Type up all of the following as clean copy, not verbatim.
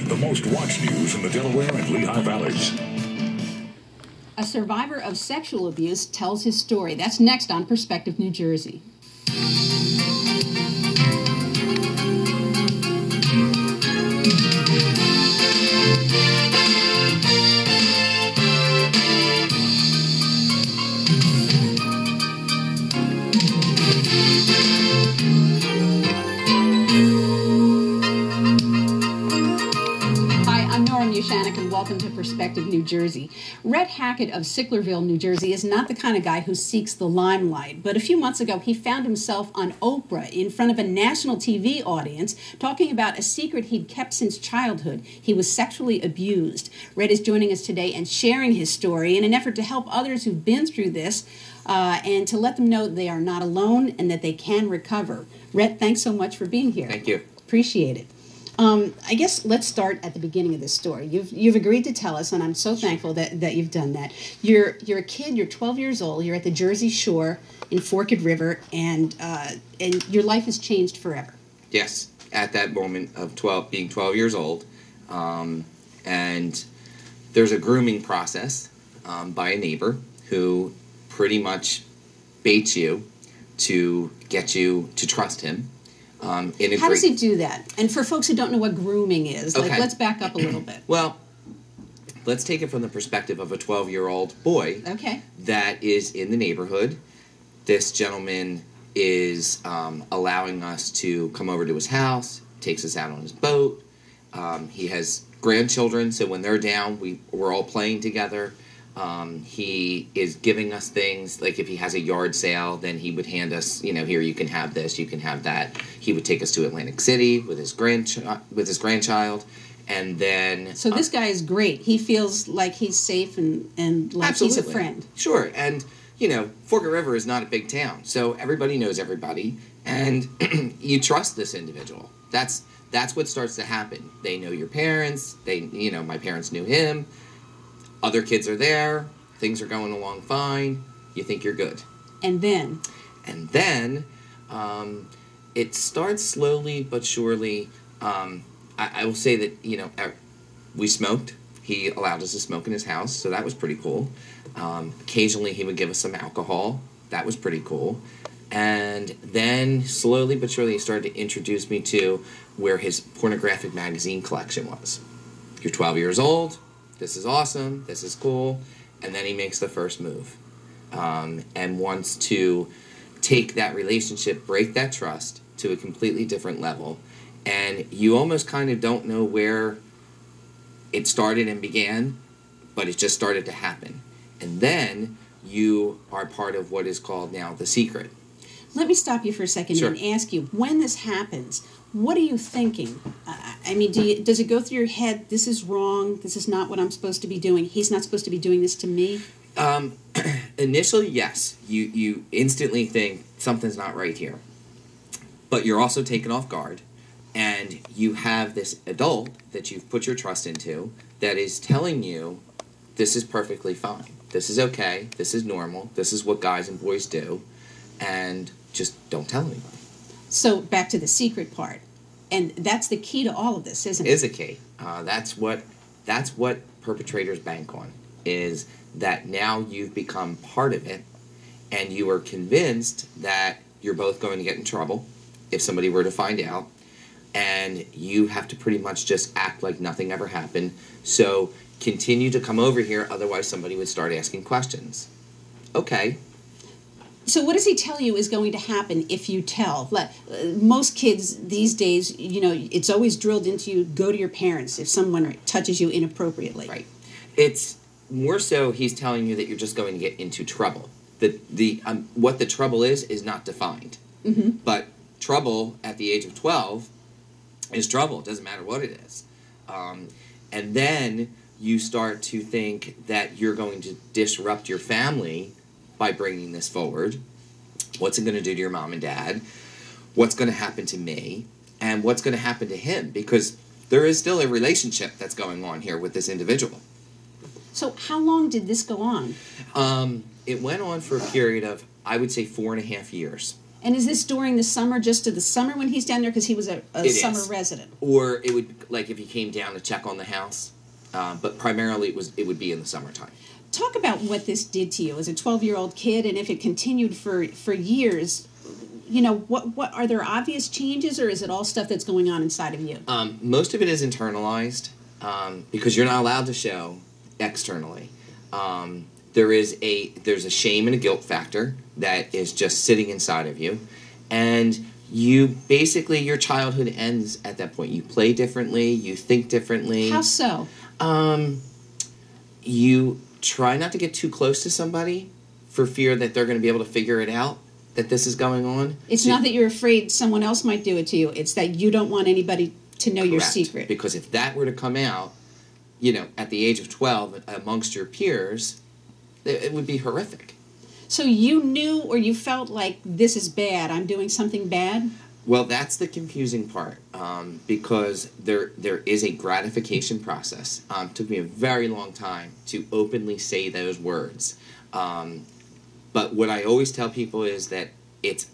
The most watched news in the Delaware and Lehigh Valleys. A survivor of sexual abuse tells his story. That's next on Perspective New Jersey. And welcome to Perspective New Jersey. Rhett Hackett of Sicklerville, New Jersey is not the kind of guy who seeks the limelight, but a few months ago he found himself on Oprah in front of a national TV audience talking about a secret he'd kept since childhood. He was sexually abused. Rhett is joining us today and sharing his story in an effort to help others who've been through this and to let them know they are not alone and that they can recover. Rhett, thanks so much for being here. Thank you. Appreciate it. I guess let's start at the beginning of this story. You've agreed to tell us, and I'm so thankful that you've done that. You're a kid. You're 12 years old. You're at the Jersey Shore in Forked River, and your life has changed forever. Yes, at that moment of being 12 years old, and there's a grooming process by a neighbor who pretty much baits you to get you to trust him. How does he do that? And for folks who don't know what grooming is, let's back up a little bit. Well, let's take it from the perspective of a 12-year-old boy that is in the neighborhood. This gentleman is allowing us to come over to his house, takes us out on his boat. He has grandchildren, so when they're down, we're all playing together. He is giving us things, like if he has a yard sale, then he would hand us, here, you can have this, you can have that. He would take us to Atlantic City with his grandchild, and then... So this guy is great. He feels like he's safe and like absolutely. He's a friend. Sure, and, Forked River is not a big town, so everybody knows everybody, and you trust this individual. That's what starts to happen. They know your parents, my parents knew him. Other kids are there. Things are going along fine. You think you're good. And then? And then, it starts slowly but surely. I will say that, we smoked. He allowed us to smoke in his house, so that was pretty cool. Occasionally he would give us some alcohol. That was pretty cool. And then, slowly but surely, he started to introduce me to where his pornographic magazine collection was. You're 12 years old. This is awesome, this is cool, and then he makes the first move and wants to take that relationship, break that trust to a completely different level, and you almost kind of don't know where it started and began, but it just started to happen. And then you are part of what is called now the secret. Let me stop you for a second and ask you, when this happens, what are you thinking? Does it go through your head, this is wrong, this is not what I'm supposed to be doing, he's not supposed to be doing this to me? Initially, yes. You instantly think something's not right here. But you're also taken off guard, and you have this adult that you've put your trust into that is telling you this is perfectly fine, this is okay, this is normal, this is what guys and boys do, and just don't tell anybody. So back to the secret part, and that's the key to all of this, isn't it? It is a key. That's what perpetrators bank on, is that now you've become part of it, and you are convinced that you're both going to get in trouble if somebody were to find out, and you have to pretty much just act like nothing ever happened. So continue to come over here, otherwise somebody would start asking questions. Okay. So what does he tell you is going to happen if you tell? Most kids these days, it's always drilled into you, go to your parents if someone touches you inappropriately. Right. It's more so he's telling you that you're just going to get into trouble. What the trouble is not defined. Mm-hmm. But trouble at the age of 12 is trouble. It doesn't matter what it is. And then you start to think that you're going to disrupt your family by bringing this forward. What's it going to do to your mom and dad? What's going to happen to me? And what's going to happen to him? Because there is still a relationship that's going on here with this individual. So how long did this go on? It went on for a period of, I would say, 4.5 years. And is this during the summer, just to the summer when he's down there? Because he was a summer resident. Or it would, like, if he came down to check on the house. But primarily it would be in the summertime. Talk about what this did to you as a 12-year-old kid, and if it continued for years. You know, what are there obvious changes, or is it all stuff that's going on inside of you? Most of it is internalized because you're not allowed to show externally. There's a shame and a guilt factor that is just sitting inside of you, and you basically, your childhood ends at that point. You play differently, you think differently. How so? You try not to get too close to somebody for fear that they're going to be able to figure it out, that this is going on. It's not that you're afraid someone else might do it to you. It's that you don't want anybody to know your secret. Because if that were to come out, you know, at the age of 12 amongst your peers, it would be horrific. So you knew, or you felt like, this is bad, I'm doing something bad? Well, that's the confusing part, because there is a gratification process. It took me a very long time to openly say those words. But what I always tell people is that it's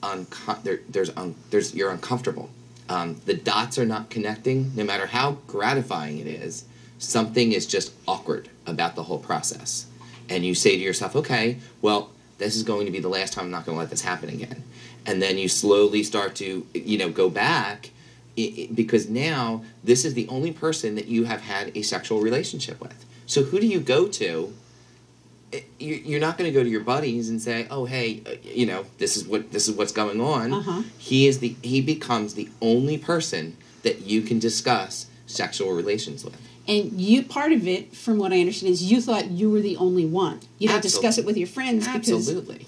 you're uncomfortable. The dots are not connecting. No matter how gratifying it is, something is just awkward about the whole process. And you say to yourself, okay, well, this is going to be the last time. I'm not going to let this happen again. And then you slowly start to, you know, go back because now this is the only person that you have had a sexual relationship with. So who do you go to? You're not going to go to your buddies and say, "Oh, hey, you know, this is what's going on." Uh-huh. He becomes the only person that you can discuss sexual relations with. And you, part of it, from what I understand, is you thought you were the only one. You don't discuss it with your friends. Absolutely.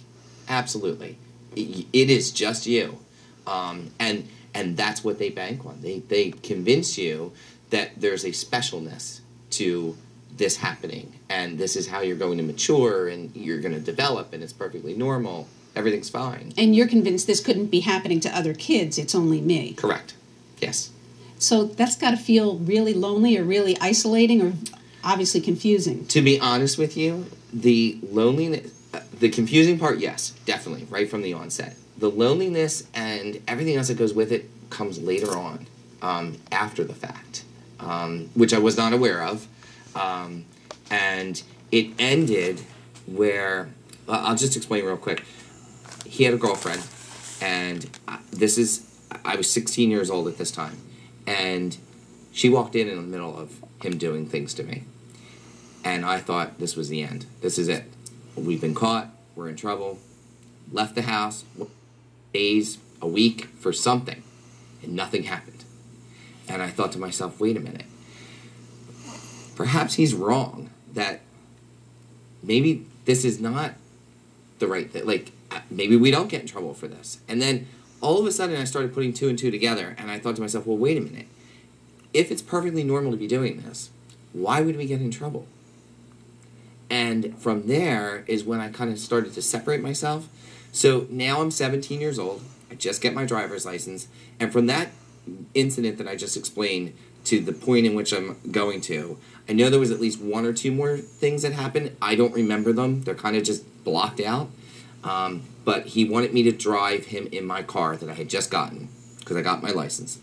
It is just you, and that's what they bank on. They convince you that there's a specialness to this happening, and this is how you're going to mature, and you're going to develop, and it's perfectly normal. Everything's fine. And you're convinced this couldn't be happening to other kids. It's only me. Correct. Yes. So that's got to feel really lonely or really isolating or obviously confusing. To be honest with you, the loneliness, the confusing part, yes, definitely, right from the onset. The loneliness and everything else that goes with it comes later on, after the fact, which I was not aware of. And it ended where, I'll just explain real quick. He had a girlfriend, and I was 16 years old at this time. And she walked in the middle of him doing things to me. And I thought this was the end. This is it. We've been caught. We're in trouble. Left the house. Days, a week for something. And nothing happened. And I thought to myself, wait a minute. Perhaps he's wrong. That maybe this is not the right thing. Like, maybe we don't get in trouble for this. And then all of a sudden, I started putting two and two together, and I thought to myself, well, wait a minute. If it's perfectly normal to be doing this, why would we get in trouble? And from there is when I kind of started to separate myself. So now I'm 17 years old. I just get my driver's license. And from that incident that I just explained to the point in which I'm going to, I know there was at least one or two more things that happened. I don't remember them. They're kind of just blocked out. But he wanted me to drive him in my car that I had just gotten, because I got my license.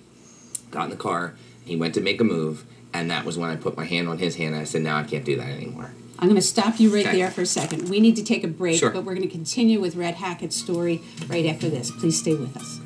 Got in the car, he went to make a move, and that was when I put my hand on his hand, and I said, no, I can't do that anymore. I'm going to stop you right there for a second. We need to take a break, Sure. but we're going to continue with Rhett Hackett's story right after this. Please stay with us.